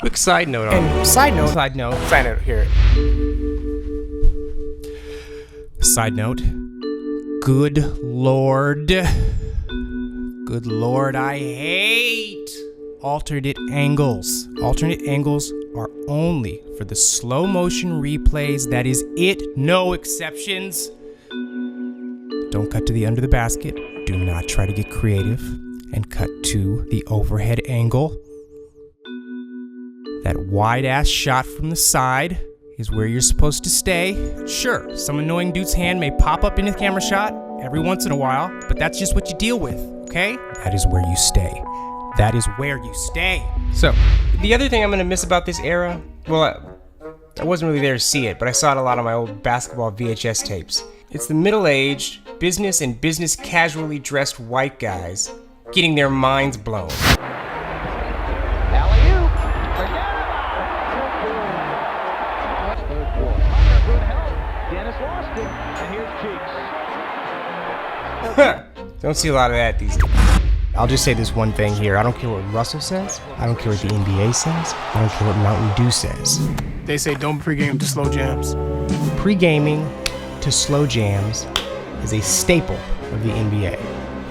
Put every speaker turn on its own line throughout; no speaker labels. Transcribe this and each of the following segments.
Quick side note on
And side note here.
Side note. Good Lord. Good Lord, I hate alternate angles. Alternate angles are only for the slow motion replays. That is it. No exceptions. Don't cut to the under the basket. Do not try to get creative and cut to the overhead angle. That wide ass shot from the side is where you're supposed to stay. Sure, some annoying dude's hand may pop up in the camera shot every once in a while, but that's just what you deal with, okay? That is where you stay. That is where you stay. So, the other thing I'm gonna miss about this era, well, I wasn't really there to see it, but I saw it a lot on my old basketball VHS tapes. It's the middle-aged, business and business casually dressed white guys getting their minds blown. Don't see a lot of that these days. I'll just say this one thing here. I don't care what Russell says. I don't care what the NBA says. I don't care what Mountain Dew says.
They say don't pregame to slow jams.
Pre-gaming to slow jams is a staple of the NBA.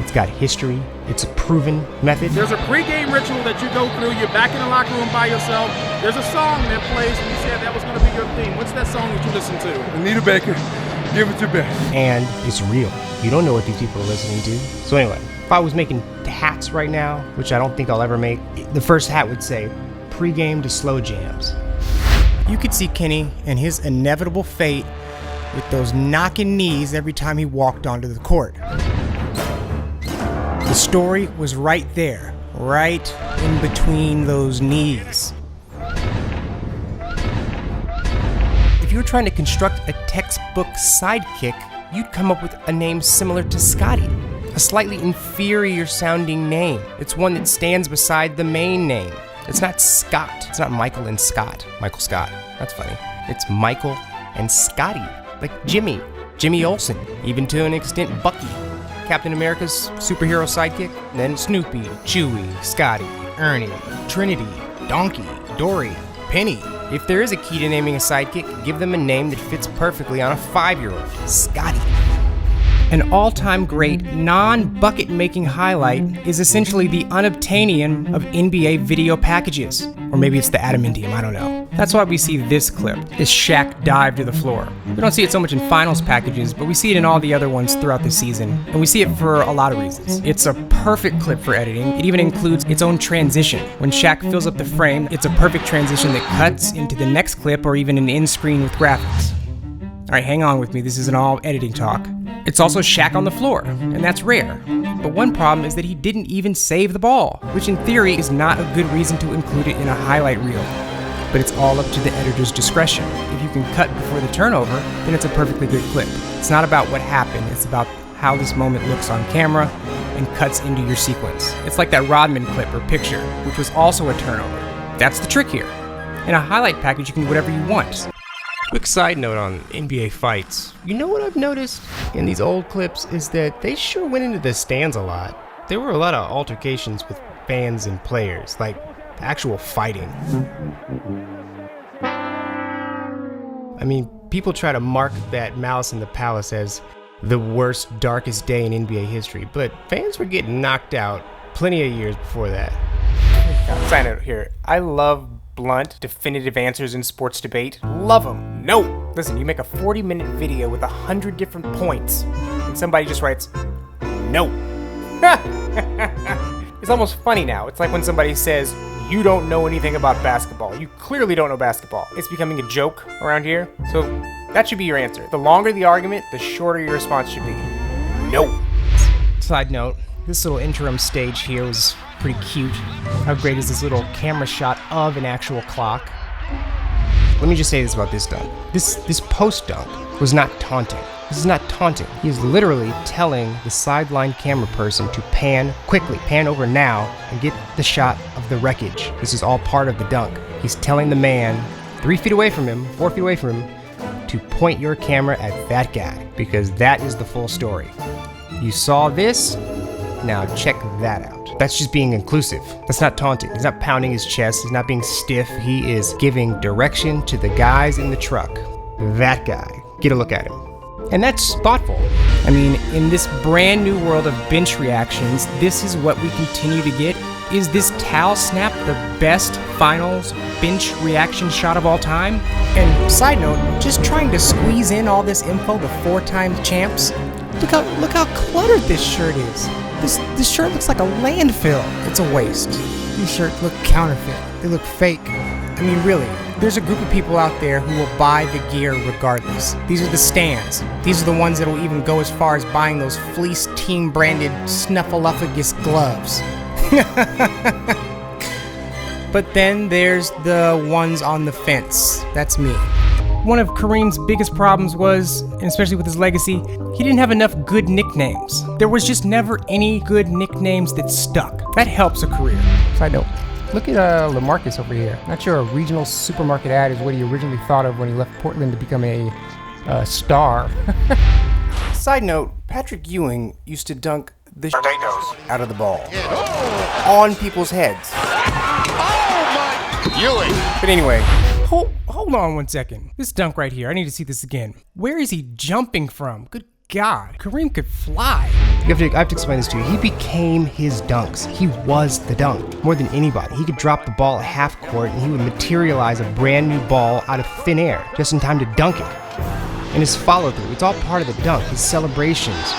It's got history. It's a proven method.
There's a pregame ritual that you go through. You're back in the locker room by yourself. There's a song that plays, and you said that was going to be your theme. What's that song that you listen to?
Anita Baker, Give It Your Best.
And it's real. You don't know what these people are listening to. So anyway, if I was making hats right now, which I don't think I'll ever make, the first hat would say, pregame to slow jams. You could see Kenny and his inevitable fate with those knocking knees every time he walked onto the court. The story was right there, right in between those knees. If you were trying to construct a textbook sidekick, you'd come up with a name similar to Scotty, a slightly inferior sounding name. It's one that stands beside the main name. It's not Scott. It's not Michael and Scott. Michael Scott. That's funny. It's Michael and Scotty, like Jimmy Olsen, even to an extent Bucky, Captain America's superhero sidekick, then Snoopy, Chewie, Scotty, Ernie, Trinity, Donkey, Dory, Penny. If there is a key to naming a sidekick, give them a name that fits perfectly on a 5-year-old, Scotty. An all-time great, non-bucket-making highlight is essentially the unobtainium of NBA video packages. Or maybe it's the adamantium, I don't know. That's why we see this clip, this Shaq dive to the floor. We don't see it so much in finals packages, but we see it in all the other ones throughout the season. And we see it for a lot of reasons. It's a perfect clip for editing. It even includes its own transition. When Shaq fills up the frame, it's a perfect transition that cuts into the next clip or even an in-screen with graphics. Alright, hang on with me, this isn't all editing talk. It's also Shaq on the floor, and that's rare. But one problem is that he didn't even save the ball, which in theory is not a good reason to include it in a highlight reel. But it's all up to the editor's discretion. If you can cut before the turnover, then it's a perfectly good clip. It's not about what happened, it's about how this moment looks on camera and cuts into your sequence. It's like that Rodman clip or picture, which was also a turnover. That's the trick here. In a highlight package, you can do whatever you want. Quick side note on NBA fights. You know what I've noticed in these old clips is that they sure went into the stands a lot. There were a lot of altercations with fans and players, like actual fighting. I mean, people try to mark that Malice in the Palace as the worst, darkest day in NBA history, but fans were getting knocked out plenty of years before that. Side note here. I love blunt, definitive answers in sports debate. Love them. No! Listen, you make a 40-minute video with 100 different points, and somebody just writes, no. It's almost funny now. It's like when somebody says, you don't know anything about basketball. You clearly don't know basketball. It's becoming a joke around here, so that should be your answer. The longer the argument, the shorter your response should be. No. Side note, this little interim stage here was pretty cute. How great is this little camera shot of an actual clock? Let me just say this about this dunk. This post dunk was not taunting. This is not taunting. He is literally telling the sideline camera person to pan quickly, pan over now, and get the shot of the wreckage. This is all part of the dunk. He's telling the man 3 feet away from him, 4 feet away from him, to point your camera at that guy, because that is the full story. You saw this, now check that out. That's just being inclusive. That's not taunting. He's not pounding his chest. He's not being stiff. He is giving direction to the guys in the truck. That guy. Get a look at him. And that's thoughtful. I mean, in this brand new world of bench reactions, this is what we continue to get. Is this towel snap the best finals bench reaction shot of all time? And side note, just trying to squeeze in all this info, the 4-time champs. Look how cluttered this shirt is. This shirt looks like a landfill. It's a waste. These shirts look counterfeit. They look fake. I mean, really, there's a group of people out there who will buy the gear regardless. These are the stans. These are the ones that will even go as far as buying those fleece team-branded Snuffleupagus gloves. But then there's the ones on the fence. That's me. One of Kareem's biggest problems was, and especially with his legacy, he didn't have enough good nicknames. There was just never any good nicknames that stuck. That helps a career. Side note, look at LaMarcus over here. Not sure a regional supermarket ad is what he originally thought of when he left Portland to become a star. Side note, Patrick Ewing used to dunk the potatoes out of the ball. On people's heads.
Oh my Ewing!
But anyway, hold on 1 second. This dunk right here, I need to see this again. Where is he jumping from? Good God, Kareem could fly. I have to explain this to you. He became his dunks. He was the dunk more than anybody. He could drop the ball at half court and he would materialize a brand new ball out of thin air just in time to dunk it. And his follow through, it's all part of the dunk, his celebrations.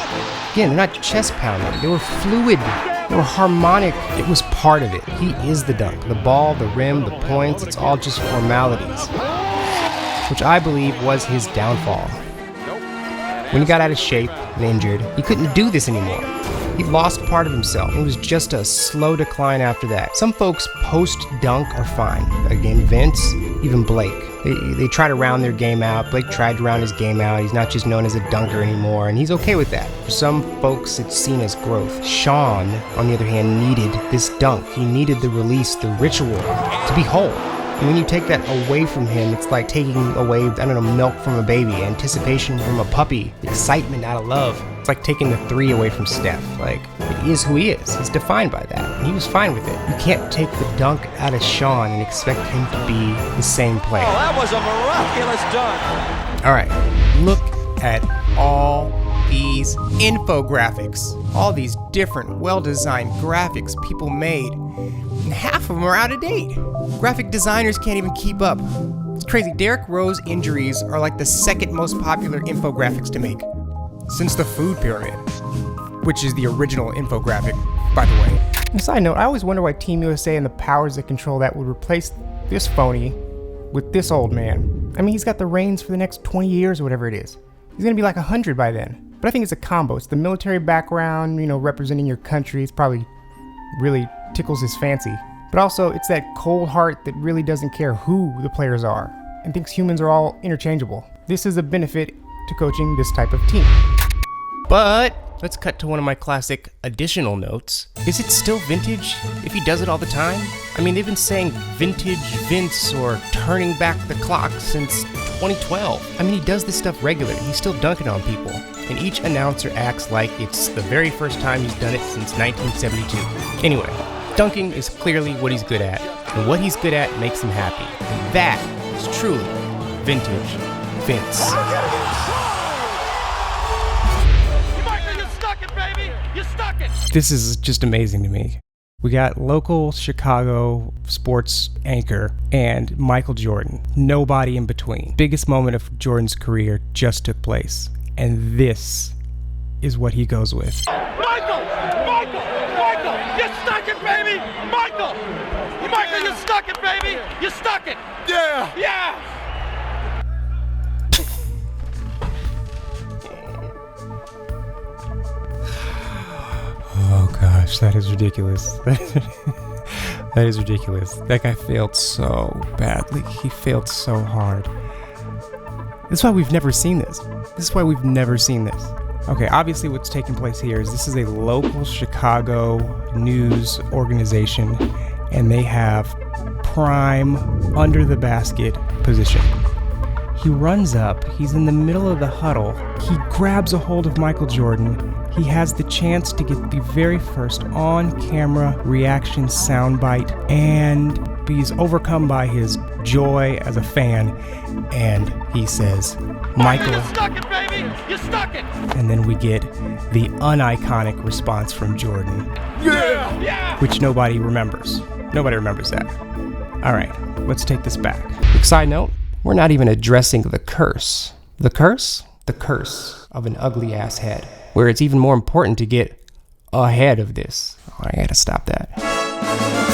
Again, they're not chest pounding, they were fluid, they were harmonic. It was part of it. He is the dunk. The ball, the rim, the points, it's all just formalities. Which I believe was his downfall. When he got out of shape and injured, he couldn't do this anymore. He lost part of himself. It was just a slow decline after that. Some folks post-dunk are fine. Again, Vince, even Blake. They try to round their game out. Blake tried to round his game out. He's not just known as a dunker anymore, and he's okay with that. For some folks, it's seen as growth. Shawn, on the other hand, needed this dunk. He needed the release, the ritual, to be whole. And when you take that away from him, it's like taking away, milk from a baby, anticipation from a puppy, excitement out of love. It's like taking the 3 away from Steph. Like, it is who he is. He's defined by that, and he was fine with it. You can't take the dunk out of Shawn and expect him to be the same player.
Oh, that was a miraculous dunk.
All right, look at all these infographics. All these different, well-designed graphics people made. And half of them are out of date. Graphic designers can't even keep up. It's crazy. Derrick Rose injuries are like the second most popular infographics to make since the food pyramid, which is the original infographic, by the way. On a side note, I always wonder why Team USA and the powers that control that would replace this phony with this old man. I mean, he's got the reins for the next 20 years or whatever it is. He's gonna be like 100 by then. But I think it's a combo. It's the military background, representing your country. It's probably really tickles his fancy. But also, it's that cold heart that really doesn't care who the players are and thinks humans are all interchangeable. This is a benefit to coaching this type of team. But let's cut to one of my classic additional notes. Is it still vintage if he does it all the time? I mean, they've been saying vintage Vince or turning back the clock since 2012. I mean, he does this stuff regularly. He's still dunking on people. And each announcer acts like it's the very first time he's done it since 1972. Anyway, dunking is clearly what he's good at. And what he's good at makes him happy. And that is truly vintage Vince. This is just amazing to me. We got local Chicago sports anchor and Michael Jordan. Nobody in between. Biggest moment of Jordan's career just took place. And this is what he goes with.
Michael, you stuck it, baby! Michael, you stuck it, baby! You stuck it!
Yeah!
Yeah!
Oh gosh, that is ridiculous. That is ridiculous. That guy failed so badly. He failed so hard. That's why we've never seen this. Okay, obviously what's taking place here is this is a local Chicago news organization, and they have prime under the basket position. He runs up, he's in the middle of the huddle, he grabs a hold of Michael Jordan, he has the chance to get the very first on-camera reaction soundbite, and he's overcome by his joy as a fan, and he says, Michael.
You stuck it, baby! You stuck it!
And then we get the uniconic response from Jordan.
Yeah! Yeah!
Which nobody remembers. Nobody remembers that. All right, let's take this back. Side note, we're not even addressing the curse. The curse? The curse of an ugly ass head. Where it's even more important to get ahead of this. Oh, I gotta stop that.